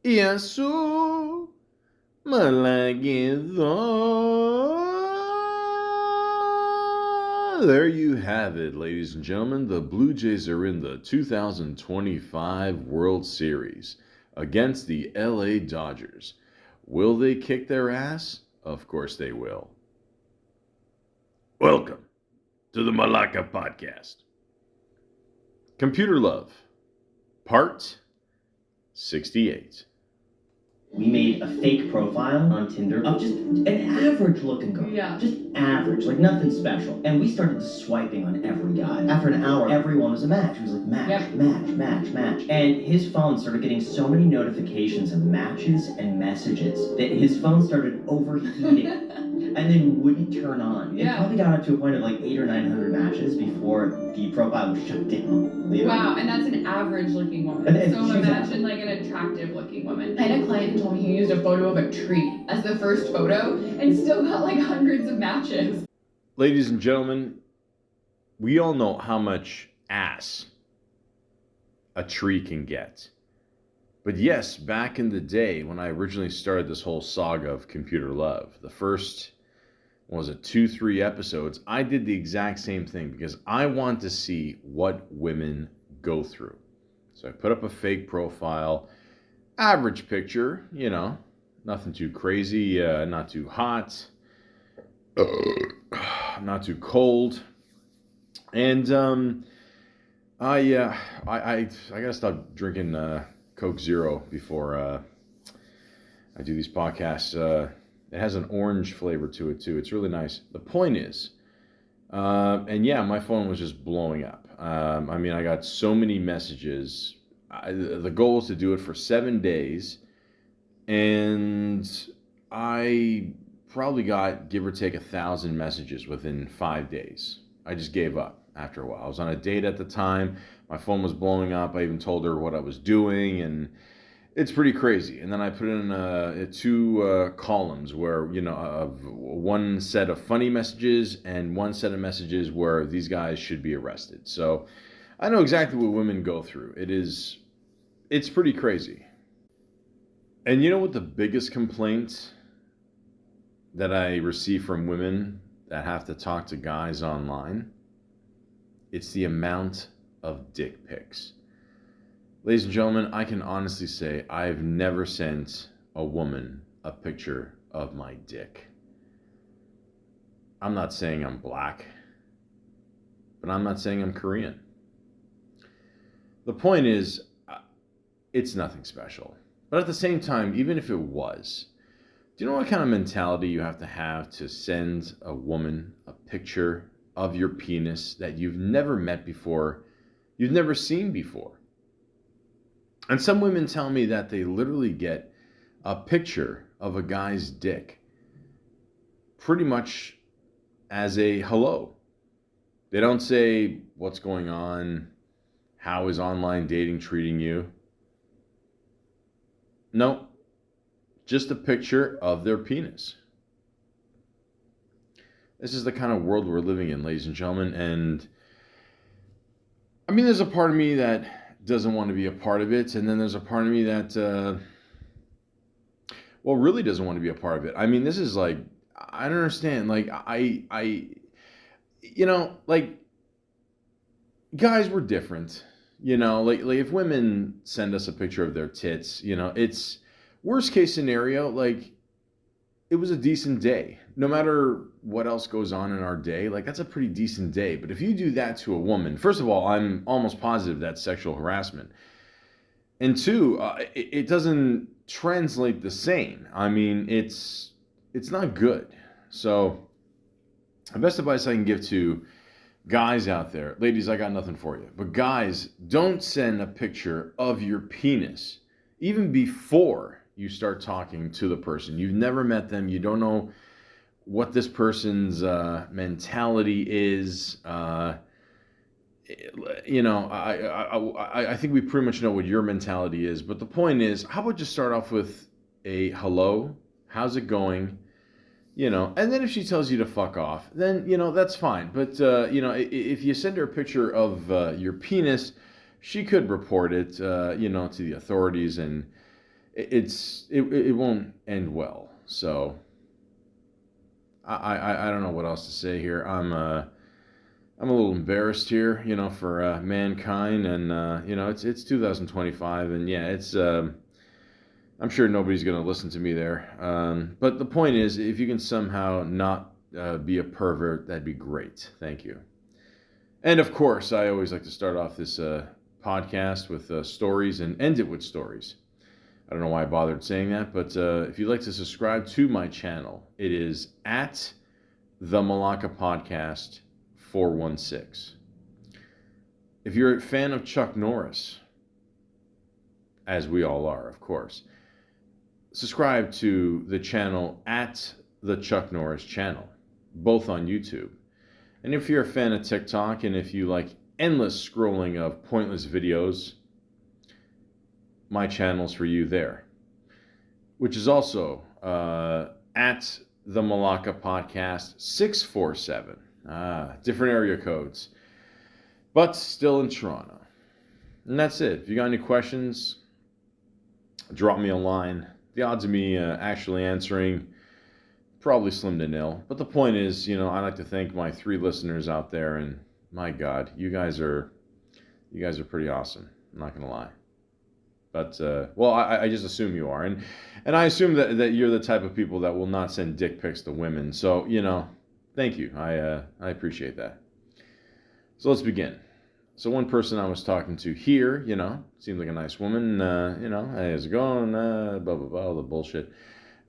Yasu Malaka. There you have it, ladies and gentlemen. The Blue Jays are in the 2025 World Series against the LA Dodgers. Will they kick their ass? Of course they will. Welcome to the Malaka Podcast. Computer Love, Part 68. We made a fake profile on Tinder of just an average looking girl. Yeah. Just average, like nothing special. And we started swiping on every guy. After an hour, everyone was a match. It was like match, Yep. match. And his phone started getting so many notifications of matches and messages that his phone started overheating and then wouldn't turn on. Yeah. It probably got up to a point of like 800 or 900 matches before the profile was shut down. Wow, and that's an average looking woman. And So she's imagine like an attractive looking woman. I had a client who told me he used a photo of a tree as the first photo and still got like hundreds of matches. Ladies and gentlemen, we all know how much ass a tree can get. But yes, back in the day when I originally started this whole saga of computer love, the first, 2-3 episodes, I did the exact same thing because I want to see what women go through. So I put up a fake profile, average picture, nothing too crazy, not too hot, not too cold. And I gotta stop drinking Coke Zero before I do these podcasts. It has an orange flavor to it too. It's really nice. The point is, and yeah, my phone was just blowing up. I got so many messages. The goal was to do it for 7 days, and I probably got, give or take, 1,000 messages within 5 days. I just gave up after a while. I was on a date at the time. My phone was blowing up. I even told her what I was doing, and it's pretty crazy. And then I put in two columns where, of one set of funny messages and one set of messages where these guys should be arrested. So I know exactly what women go through. It's pretty crazy. And you know what the biggest complaint that I receive from women that have to talk to guys online? It's the amount of dick pics. Ladies and gentlemen, I can honestly say I've never sent a woman a picture of my dick. I'm not saying I'm black, but I'm not saying I'm Korean. The point is, it's nothing special. But at the same time, even if it was, do you know what kind of mentality you have to send a woman a picture of your penis that you've never met before, you've never seen before? And some women tell me that they literally get a picture of a guy's dick pretty much as a hello. They don't say, what's going on? How is online dating treating you? No, just a picture of their penis. This is the kind of world we're living in, ladies and gentlemen. And there's a part of me that doesn't want to be a part of it, and then there's a part of me that really doesn't want to be a part of it. This is like, I don't understand. Like, guys, we're different. Like if women send us a picture of their tits, it's worst case scenario, like it was a decent day. No matter what else goes on in our day, like that's a pretty decent day. But if you do that to a woman, first of all, I'm almost positive that's sexual harassment. And two, it doesn't translate the same. It's not good. So the best advice I can give to guys out there, ladies, I got nothing for you. But guys, don't send a picture of your penis even before you start talking to the person. You've never met them. You don't know what this person's mentality is. I think we pretty much know what your mentality is. But the point is, how about just start off with a hello? How's it going? And then if she tells you to fuck off, then, that's fine. But, if you send her a picture of your penis, she could report it, to the authorities. And it won't end well. So I don't know what else to say here. I'm a little embarrassed here, for mankind, and it's 2025, and yeah, it's I'm sure nobody's going to listen to me there. But the point is, if you can somehow not be a pervert, that'd be great. Thank you. And of course, I always like to start off this podcast with stories and end it with stories. I don't know why I bothered saying that, but if you'd like to subscribe to my channel, it is at the Malaka Podcast 416. If you're a fan of Chuck Norris, as we all are, of course, subscribe to the channel at the Chuck Norris channel, both on YouTube. And if you're a fan of TikTok and if you like endless scrolling of pointless videos, my channel's for you there, which is also at the Malaka Podcast 647. Different area codes, but still in Toronto. And that's it. If you got any questions, drop me a line. The odds of me actually answering, probably slim to nil. But the point is, I like to thank my 3 listeners out there, and my God, you guys are pretty awesome. I'm not gonna lie. But well, I just assume you are, and I assume that you're the type of people that will not send dick pics to women. So thank you. I appreciate that. So let's begin. So one person I was talking to here, seemed like a nice woman. Hey, how's it going? Blah blah blah, all the bullshit.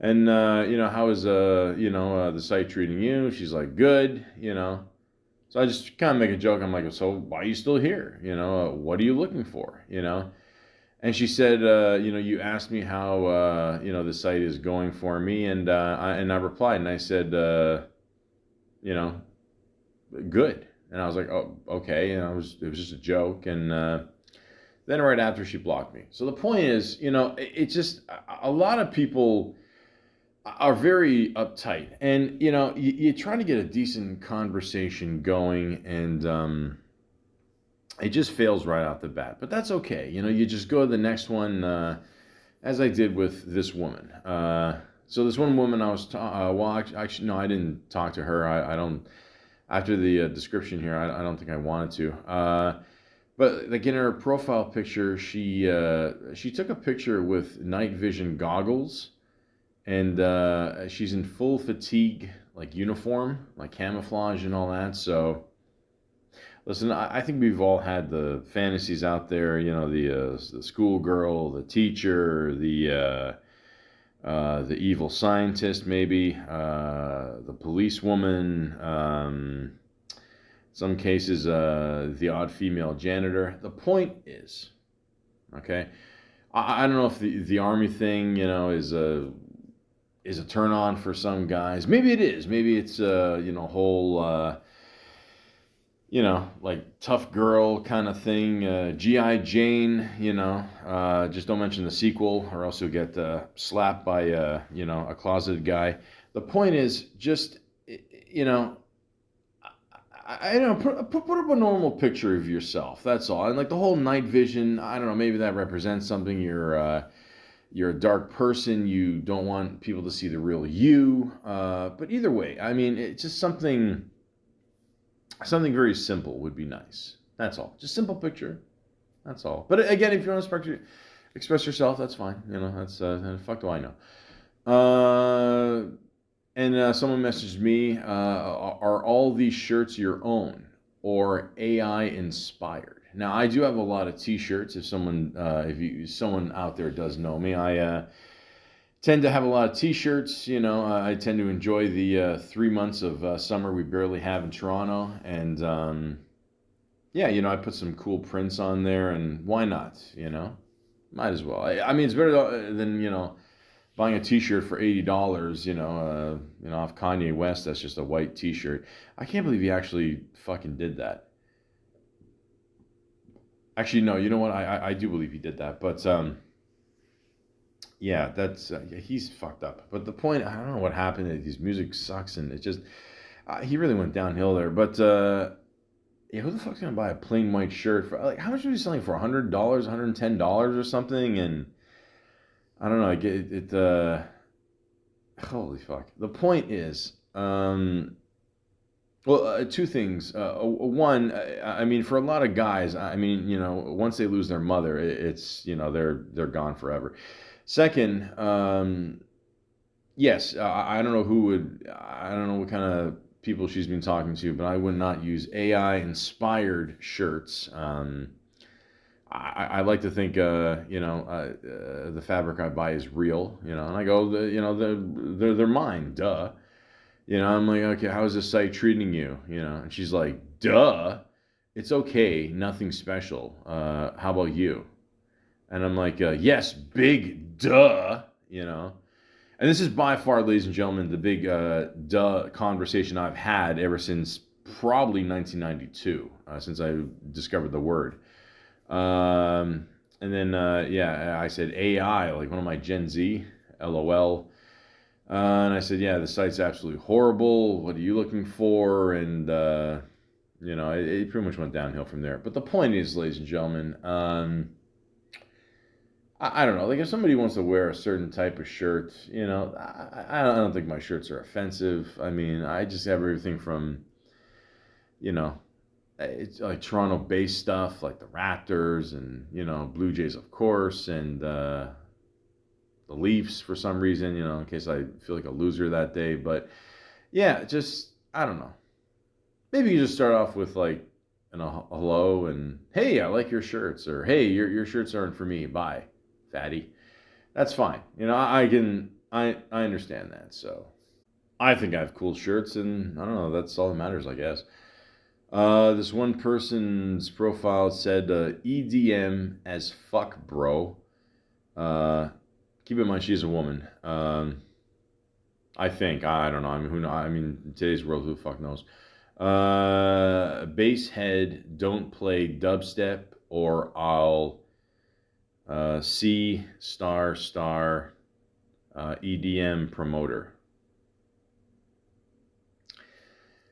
And how is the site treating you? She's like, good. So I just kind of make a joke. I'm like, so why are you still here? What are you looking for? And she said, you asked me how the site is going for me, and I replied, and I said, good. And I was like, oh, okay. And it was just a joke. And then right after, she blocked me. So the point is, it's just a lot of people are very uptight, and you try to get a decent conversation going, and it just fails right off the bat. But that's okay. You just go to the next one, as I did with this woman. So this one woman, I was actually no, I didn't talk to her. I don't. After the description here, I don't think I wanted to. But like in her profile picture, she took a picture with night vision goggles, and she's in full fatigue, like uniform, like camouflage and all that. So, listen, I think we've all had the fantasies out there. The schoolgirl, the teacher, the evil scientist, maybe, the policewoman, some cases, the odd female janitor. The point is, okay, I don't know if the army thing, is a turn on for some guys. Maybe it is. Maybe it's whole like tough girl kind of thing, G.I. Jane, just don't mention the sequel or else you'll get slapped by, a closeted guy. The point is just, I don't know, put up a normal picture of yourself. That's all. And like the whole night vision, I don't know, maybe that represents something. You're a dark person. You don't want people to see the real you. But either way, I mean, it's just something very simple would be nice. That's all. Just simple picture. That's all. But again, if you want to express yourself, that's fine. That's fuck do I know. And someone messaged me, are all these shirts your own or AI inspired? Now, I do have a lot of t-shirts. If someone out there does know me, I tend to have a lot of t-shirts. I tend to enjoy the 3 months of summer we barely have in Toronto, and I put some cool prints on there, and why not? Might as well. I mean, it's better than buying a t-shirt for $80. Off Kanye West. That's just a white t-shirt. I can't believe he actually fucking did that. Actually, no. You know what? I do believe he did that, but yeah, that's he's fucked up. But the point, I don't know what happened. His music sucks, and it just he really went downhill there. But who the fuck's gonna buy a plain white shirt for like how much was he selling for? $100, $110 or something? And I don't know. Holy fuck. The point is, two things. One, I mean, for a lot of guys, I mean, once they lose their mother, it's they're gone forever. Second, yes, I don't know I don't know what kind of people she's been talking to, but I would not use AI inspired shirts. I like to think, the fabric I buy is real, and I go, they're mine, duh. I'm like, okay, how is this site treating you? And she's like, duh, it's okay, nothing special. How about you? And I'm like, yes, big duh, And this is by far, ladies and gentlemen, the big duh conversation I've had ever since probably 1992, since I discovered the word. And then, I said AI, like one of my Gen Z, LOL. And I said, yeah, the site's absolutely horrible. What are you looking for? And, it pretty much went downhill from there. But the point is, ladies and gentlemen, I don't know. Like, if somebody wants to wear a certain type of shirt, I don't think my shirts are offensive. I mean, I just have everything from, it's like Toronto-based stuff, like the Raptors and, Blue Jays, of course, and the Leafs for some reason, in case I feel like a loser that day. But yeah, just, I don't know. Maybe you just start off with like a hello and, hey, I like your shirts, or hey, your shirts aren't for me. Bye, fatty. That's fine. I understand that. So I think I have cool shirts, and I don't know. That's all that matters, I guess. This one person's profile said, EDM as fuck, bro. Keep in mind, she's a woman. I think. I don't know. I mean, who knows? I mean, in today's world, who the fuck knows? Bass head, don't play dubstep, or I'll C star EDM promoter.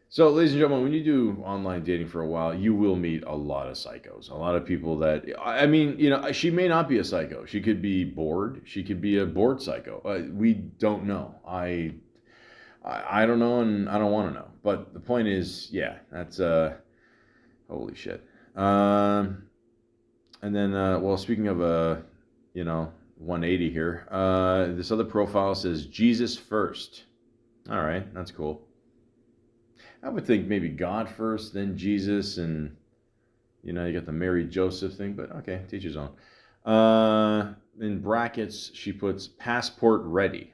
So, ladies and gentlemen, when you do online dating for a while, you will meet a lot of psychos. A lot of people that, I mean, she may not be a psycho. She could be bored. She could be a bored psycho. We don't know. I don't know, and I don't want to know. But the point is, yeah, that's, holy shit. And then, speaking of, 180 here, this other profile says Jesus first. All right, that's cool. I would think maybe God first, then Jesus, and you got the Mary Joseph thing, but okay, teach his own. In brackets, she puts passport ready.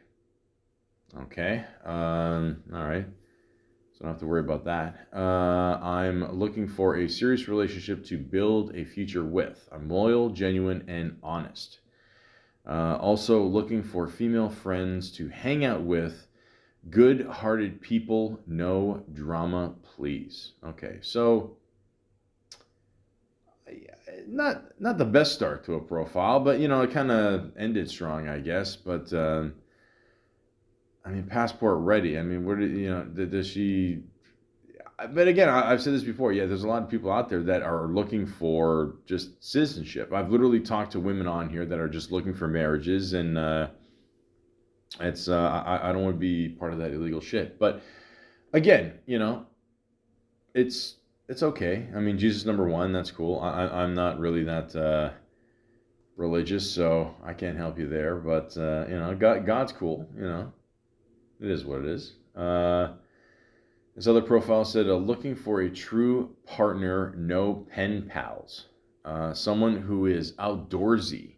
Okay, all right, so I don't have to worry about that. I'm looking for a serious relationship to build a future with. I'm loyal, genuine, and honest. Also looking for female friends to hang out with. Good-hearted people, no drama, please. Okay, so not the best start to a profile, but it kind of ended strong, I guess. But I mean, passport ready. I mean, does she? But again, I've said this before. Yeah, there's a lot of people out there that are looking for just citizenship. I've literally talked to women on here that are just looking for marriages, and it's I don't want to be part of that illegal shit. But again, it's okay. I mean, Jesus number one, that's cool. I'm not really that religious, so I can't help you there. But God's cool. It is what it is. This other profile said, looking for a true partner, no pen pals. Someone who is outdoorsy.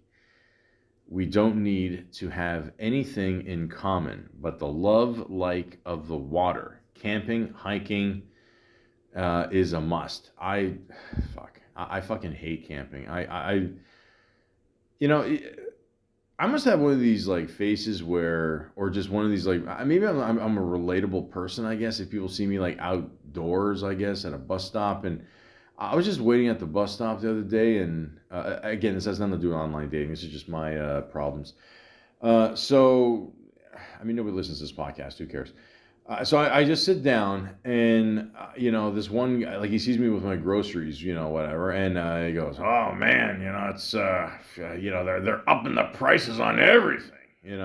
We don't need to have anything in common, but the love like of the water. Camping, hiking is a must. I fucking hate camping. I must have one of these like faces or just one of these like, maybe I'm a relatable person, I guess, if people see me like outdoors, I guess, at a bus stop. And I was just waiting at the bus stop the other day, and again, this has nothing to do with online dating. This is just my problems. So, I mean, nobody listens to this podcast. Who cares? So I just sit down and, this one guy, like he sees me with my groceries, whatever. And he goes, oh man, it's, they're upping the prices on everything. And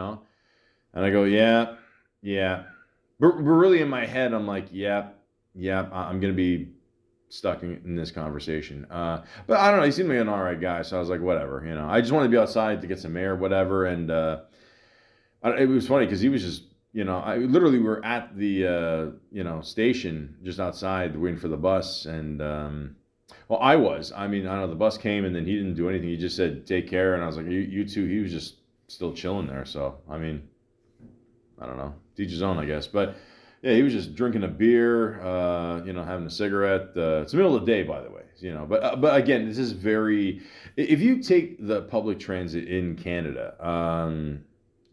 I go, yeah, yeah. But really in my head, I'm like, yeah, yeah, I'm going to be stuck in this conversation. But I don't know. He seemed like an all right guy. So I was like, whatever, I just wanted to be outside to get some air, whatever. And it was funny because he was just, I literally were at the, station just outside waiting for the bus. And, well, I mean, I don't know, the bus came and then he didn't do anything. He just said, take care. And I was like, you too. He was just still chilling there. So, I mean, I don't know, teach his own, I guess. But yeah, he was just drinking a beer, having a cigarette. It's the middle of the day, by the way, but again, this is very, if you take the public transit in Canada, I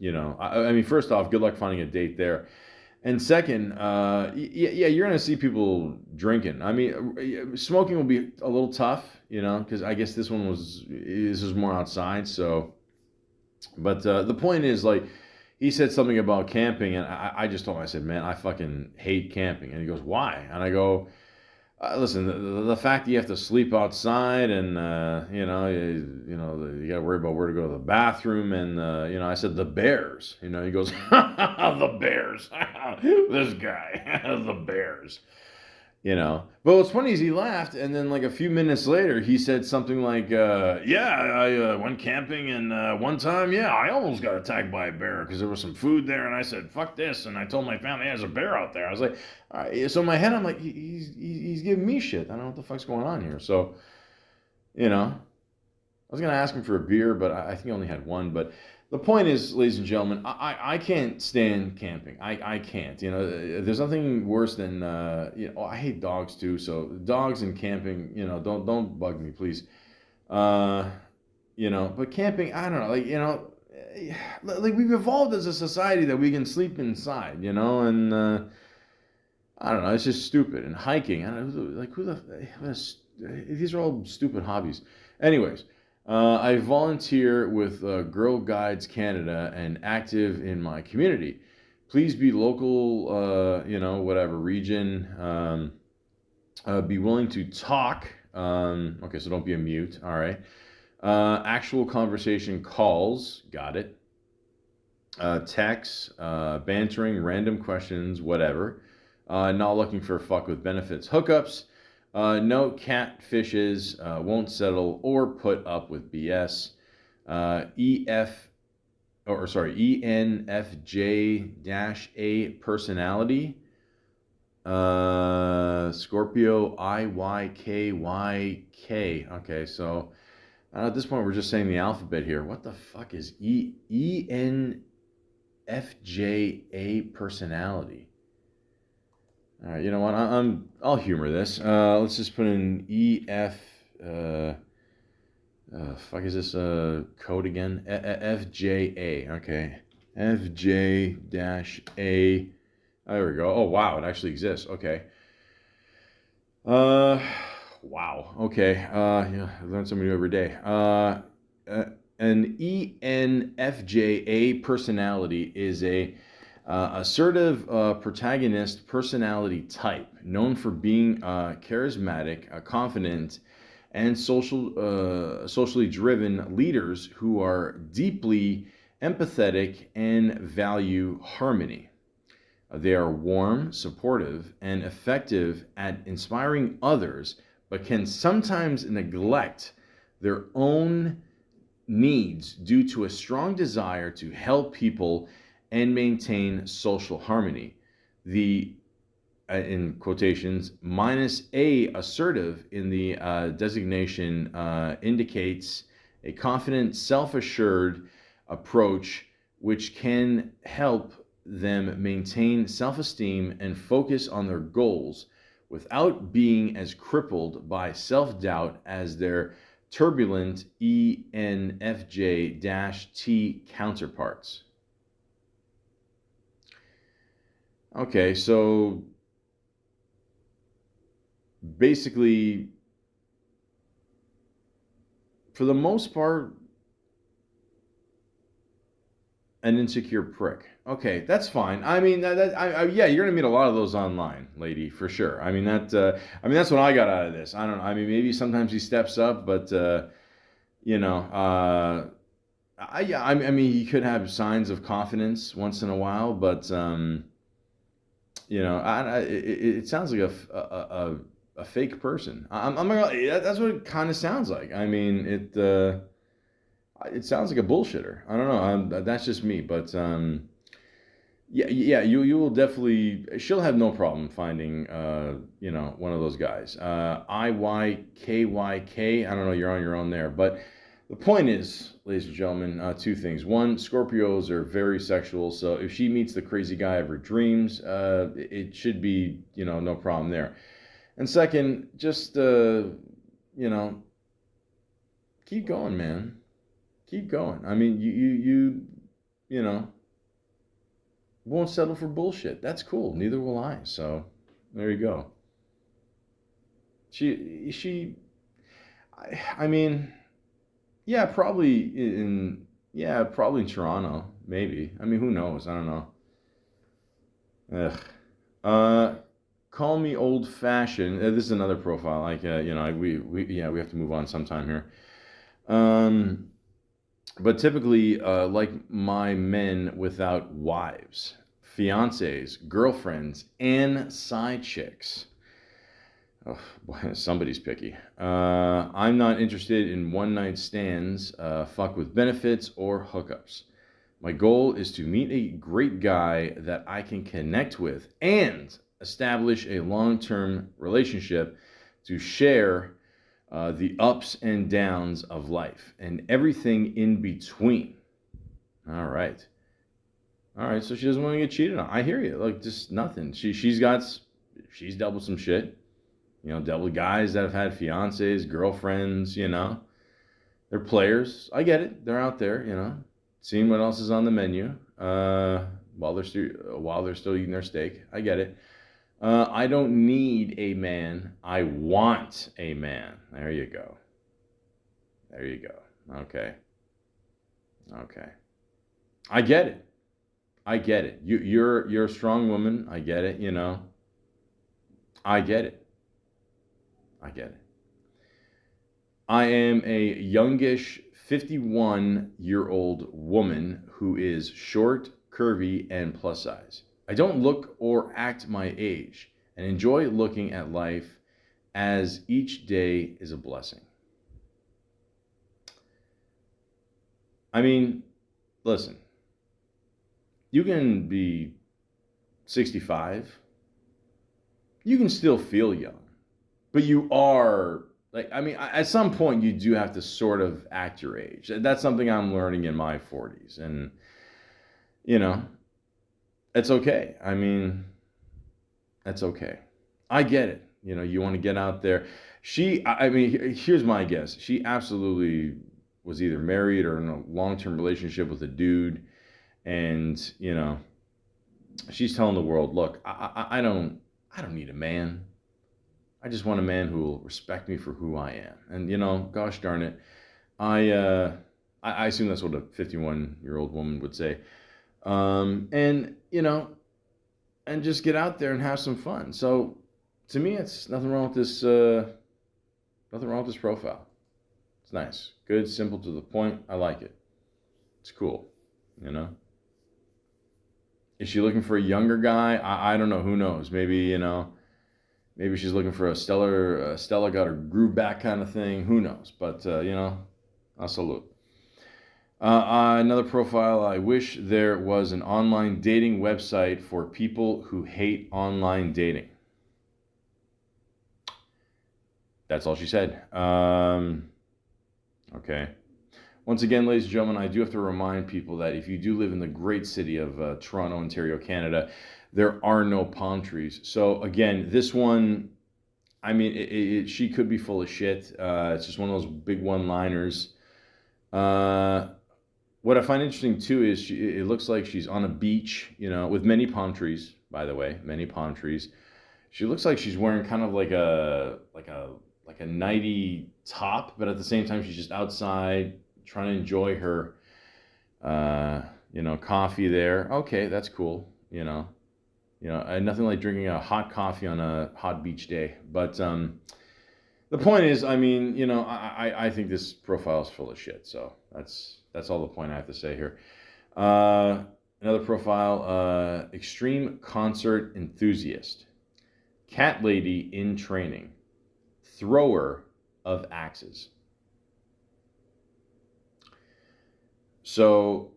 mean, first off, good luck finding a date there. And second, yeah, you're going to see people drinking. I mean, smoking will be a little tough, because I guess this is more outside. So, but the point is, like, he said something about camping, and I just told him, I said, man, I fucking hate camping. And he goes, why? And I go, listen, the fact that you have to sleep outside, and you got to worry about where to go to the bathroom, and I said the bears. He goes, the bears. This guy, the bears. But what's funny is he laughed, and then like a few minutes later, he said something like, "Yeah, I went camping, and one time, yeah, I almost got attacked by a bear because there was some food there, and I said, fuck this, and I told my family there's a bear out there." I was like, all right. So in my head, I'm like, he's giving me shit. I don't know what the fuck's going on here. So, I was gonna ask him for a beer, but I think he only had one. But the point is, ladies and gentlemen, I can't stand camping. I can't. There's nothing worse than I hate dogs too. So dogs and camping, don't bug me, please. But camping, I don't know, like we've evolved as a society that we can sleep inside, and I don't know, it's just stupid. And hiking, I don't know, like these are all stupid hobbies. Anyways. I volunteer with Girl Guides Canada and active in my community. Please be local, whatever region. Be willing to talk. Okay, so don't be a mute. All right. Actual conversation calls. Got it. Texts, bantering, random questions, whatever. Not looking for fuck with benefits. Hookups. No catfishes, won't settle or put up with BS. ENFJ-A personality. Scorpio IYKYK. Okay, so at this point we're just saying the alphabet here. What the fuck is ENFJ-A personality? All right, you know what? I'll humor this. Let's just put in EF. Fuck is this code again? FJA. Okay, FJ-A. There we go. Oh wow, it actually exists. Okay. Wow. Okay. Yeah, I learn something new every day. An ENFJA personality is a assertive protagonist personality type, known for being charismatic, confident, and socially driven leaders who are deeply empathetic and value harmony. They are warm, supportive, and effective at inspiring others, but can sometimes neglect their own needs due to a strong desire to help people and maintain social harmony. The, in quotations, -A assertive in the designation indicates a confident, self-assured approach which can help them maintain self-esteem and focus on their goals without being as crippled by self-doubt as their turbulent ENFJ-T counterparts. Okay, so basically, for the most part, An insecure prick. Okay, that's fine. I mean, yeah, you're gonna meet a lot of those online, lady, for sure. I mean that's what I got out of this. I don't know. I mean, maybe sometimes he steps up, but you know, I mean, he could have signs of confidence once in a while, but you know, it sounds like a fake person. I'm not gonna, that's what it kind of sounds like. I mean, it sounds like a bullshitter. I don't know. That's just me, but yeah. You will definitely. She'll have no problem finding you know, one of those guys. IYKYK. I don't know. You're on your own there, but the point is, ladies and gentlemen, two things. One, Scorpios are very sexual, so if she meets the crazy guy of her dreams, it should be, you know, no problem there. And second, just you know, keep going, man. Keep going. I mean, you know, won't settle for bullshit. That's cool. Neither will I. So there you go. I mean, yeah, probably in Toronto, maybe. I mean, who knows? I don't know. Ugh. Call me old fashioned. This is another profile. Like, you know, we have to move on sometime here. But typically, like my men without wives, fiancés, girlfriends, and side chicks. Oh, boy, somebody's picky. I'm not interested in one night stands, fuck with benefits, or hookups. My goal is to meet a great guy that I can connect with and establish a long-term relationship to share the ups and downs of life and everything in between. All right. So she doesn't want to get cheated on. I hear you. Like, just nothing. She's dealt with some shit. You know, dealt with guys that have had fiancés, girlfriends. You know, they're players. I get it. They're out there. You know, seeing what else is on the menu. While they're still eating their steak. I get it. I don't need a man. I want a man. There you go. Okay. I get it. You're a strong woman. I get it. You know. I get it. I am a youngish 51-year-old woman who is short, curvy, and plus size. I don't look or act my age and enjoy looking at life as each day is a blessing. I mean, listen, you can be 65, you can still feel young, but you are, like, I mean, at some point you do have to sort of act your age. That's something I'm learning in my 40s, and, you know, it's okay. I mean, that's okay. I get it. You know, you want to get out there. I mean, here's my guess. She absolutely was either married or in a long-term relationship with a dude. And, you know, she's telling the world, look, I don't need a man. I just want a man who will respect me for who I am. And, you know, gosh darn it. I assume that's what a 51-year-old woman would say. And, you know, and just get out there and have some fun. So to me, it's nothing wrong with this profile. It's nice, good, simple, to the point. I like it. It's cool, you know. Is she looking for a younger guy? I don't know. Who knows? Maybe, you know, maybe she's looking for a Stella got her groove back kind of thing. Who knows? But, you know, I'll salute. Another profile. I wish there was an online dating website for people who hate online dating. That's all she said. Okay. Once again, ladies and gentlemen, I do have to remind people that if you do live in the great city of Toronto, Ontario, Canada, there are no palm trees. So again, this one, I mean, she could be full of shit. It's just one of those big one-liners. What I find interesting too is it looks like she's on a beach, you know, with many palm trees. By the way, many palm trees. She looks like she's wearing kind of like a nighty top, but at the same time she's just outside trying to enjoy her, coffee there. Okay, that's cool. Nothing like drinking a hot coffee on a hot beach day. But the point is, I think this profile is full of shit. So that's all the point I have to say here. Another profile, extreme concert enthusiast, cat lady in training, thrower of axes. So,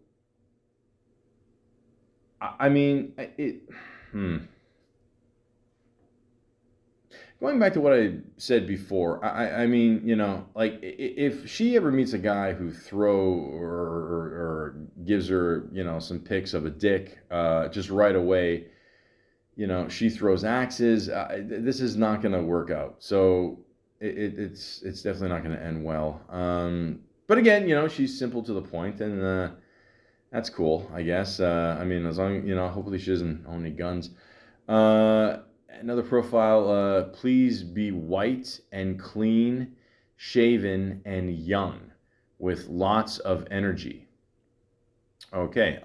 going back to what I said before, if she ever meets a guy who or gives her, some pics of a dick, just right away, she throws axes. This is not going to work out. So it's definitely not going to end well. But again, she's simple to the point, and that's cool, I guess. As long, hopefully she doesn't own any guns. Another profile, please be white and clean, shaven and young, with lots of energy. Okay.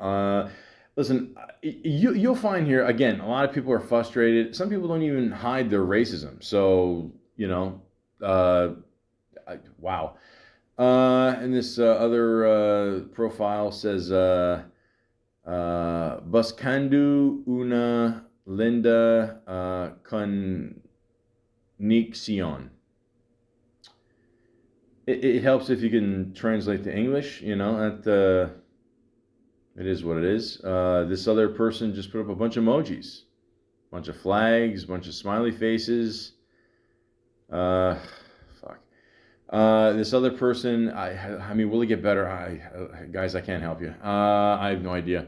Listen, you'll find here, again, a lot of people are frustrated. Some people don't even hide their racism. So, wow. And this other profile says, buscando una linda conexión. It helps if you can translate to English, it is what it is. This other person just put up a bunch of emojis, bunch of flags, bunch of smiley faces. Fuck. This other person, will it get better? Guys, I can't help you. I have no idea.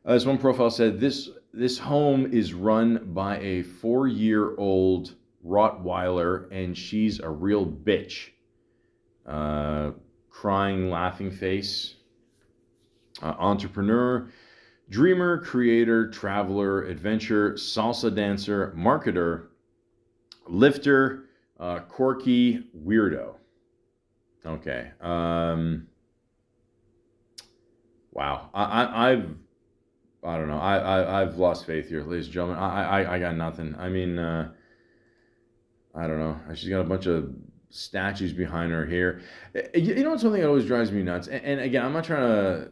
This one profile said, this home is run by a 4-year-old Rottweiler, and she's a real bitch. Crying, laughing face. Entrepreneur, dreamer, creator, traveler, adventure, salsa dancer, marketer, lifter, quirky, weirdo. Okay. Wow. I don't know. I've lost faith here, ladies and gentlemen. I got nothing. I don't know. She's got a bunch of statues behind her here. What's something that always drives me nuts? And again, I'm not trying to,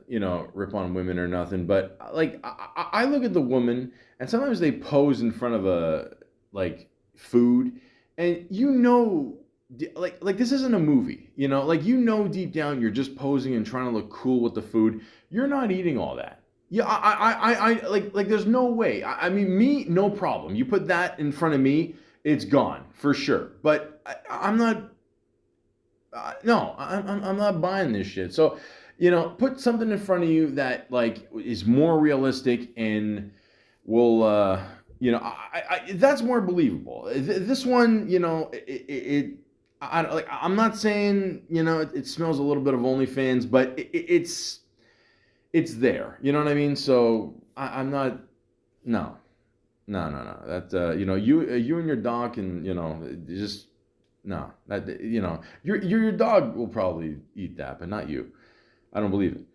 rip on women or nothing, but I look at the woman, and sometimes they pose in front of a food, and this isn't a movie, deep down you're just posing and trying to look cool with the food. You're not eating all that. Yeah, I there's no way. Me, no problem. You put that in front of me, it's gone for sure. But I'm not. No, I'm not buying this shit. So, put something in front of you that is more realistic and will, that's more believable. This one, I'm not saying it smells a little bit of OnlyFans, but it's there. You know what I mean? So I'm not. No. That you and your dog can just no. That your dog will probably eat that, but not you. I don't believe it.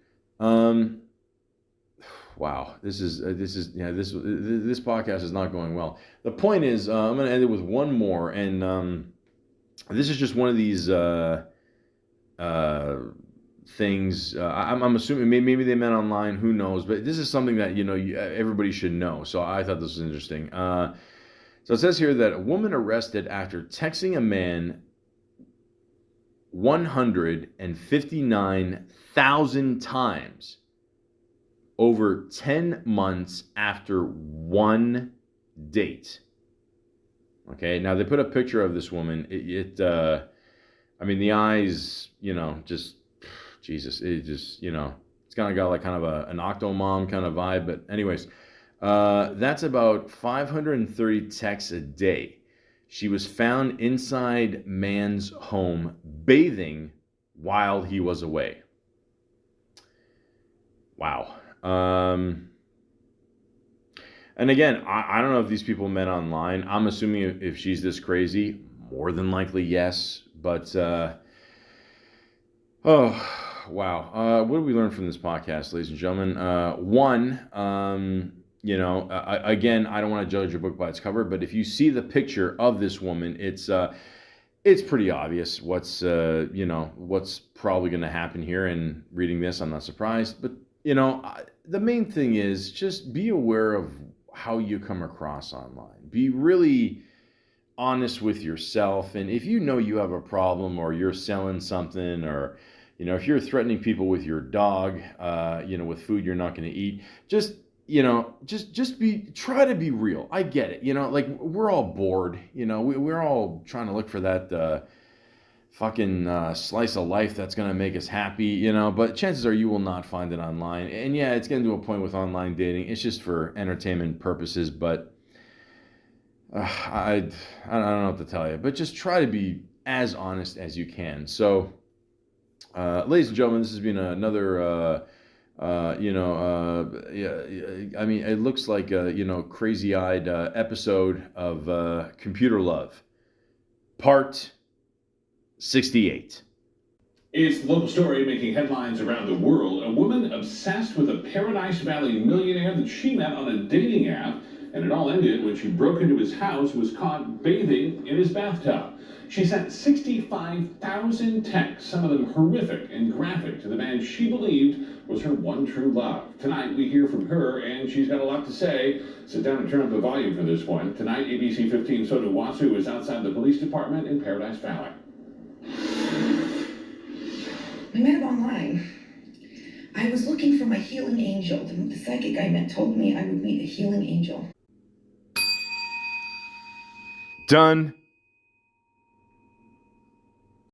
Wow, this podcast is not going well. The point is, I'm going to end it with one more, and this is just one of these things. I'm assuming maybe they met online. Who knows? But this is something that everybody should know. So I thought this was interesting. So it says here that a woman arrested after texting a man 159,000 times over 10 months after one date. Okay, now they put a picture of this woman. The eyes, just, Jesus, it just, it's kind of got an Octomom kind of vibe. But anyways, that's about 530 texts a day. She was found inside man's home bathing while he was away. Wow. And again, I don't know if these people met online. I'm assuming if she's this crazy, more than likely yes. But, oh, Wow. What did we learn from this podcast, ladies and gentlemen? One, again, I don't want to judge a book by its cover, but if you see the picture of this woman, it's pretty obvious what's probably going to happen here. And reading this, I'm not surprised. But the main thing is just be aware of how you come across online. Be really honest with yourself, and if you have a problem, or you're selling something, or if you're threatening people with your dog, with food you're not going to eat, just try to be real. I get it, like we're all bored, we're all trying to look for that fucking slice of life that's going to make us happy, but chances are you will not find it online. And yeah, it's getting to a point with online dating, it's just for entertainment purposes, but I don't know what to tell you, but just try to be as honest as you can. So, ladies and gentlemen, this has been another, it looks like a, crazy-eyed episode of Computer Love, Part 68. It's the local story making headlines around the world. A woman obsessed with a Paradise Valley millionaire that she met on a dating app. And it all ended when she broke into his house and was caught bathing in his bathtub. She sent 65,000 texts, some of them horrific and graphic, to the man she believed was her one true love. Tonight we hear from her, and she's got a lot to say. Sit down and turn up the volume for this one. Tonight, ABC 15 Soto Watsu is outside the police department in Paradise Valley. I met him online. I was looking for my healing angel. The psychic I met told me I would meet a healing angel. Done.